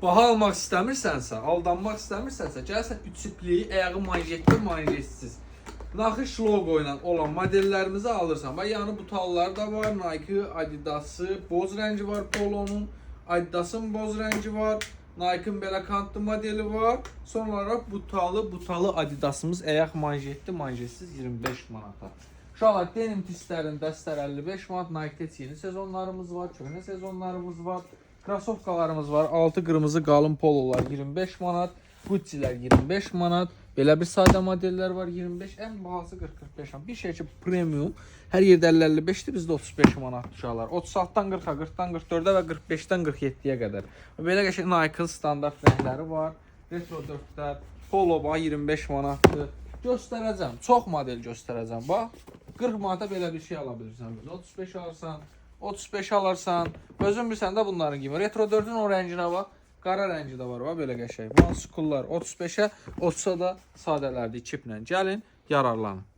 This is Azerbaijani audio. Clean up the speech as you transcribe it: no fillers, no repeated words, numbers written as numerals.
baha almaq istəmirsənsə, aldanmaq istəmirsənsə, gəlsən 3 ipliyi, ayağı manjetli, manjetsiz. Naxış logo ilə olan modellərimizi alırsan. Bax, yəni butallar da var, Nike, Adidas'ı, boz rəngi var Polo'nun, Adidas'ın boz rəngi var, Nike'ın belə kantlı modeli var. Son olaraq butalı Adidas'ımız ayaq manjetli, manjetsiz 25 manata. Uşaqlar, denim tistlərin dəstər 55 manat, Nike-Tech yeni sezonlarımız var, köhnə sezonlarımız var. Krasovkalarımız var, altı qırmızı qalın pololar 25 manat, Gucci'lər 25 manat. Belə bir sadə modellər var 25, ən bahası 40-45 manat. Bir şey ki premium, hər yerdə 50-55-dir, bizdə 35 manat uşaqlar. 36-dan 40-a, 40-dan 44-ə və 45-dən 47-yə qədər. Belə qəşəng Nike standart rəngləri var. Retro 4-lər, Polo bax 25 manatdır. Göstərəcəm, çox model göstərəcəm. Bax, 40 manata belə bir şey ala bilirsən. 35 alırsan, 35 alarsan. Özün bilsən də bunların kimi. Retro 4-ün o rənginə bax. Qara rəngi də var, belə qəşəng. Old school'lar 35-ə, 30-a da sadələrdir, 2 ilə. Gəlin, yararlanın.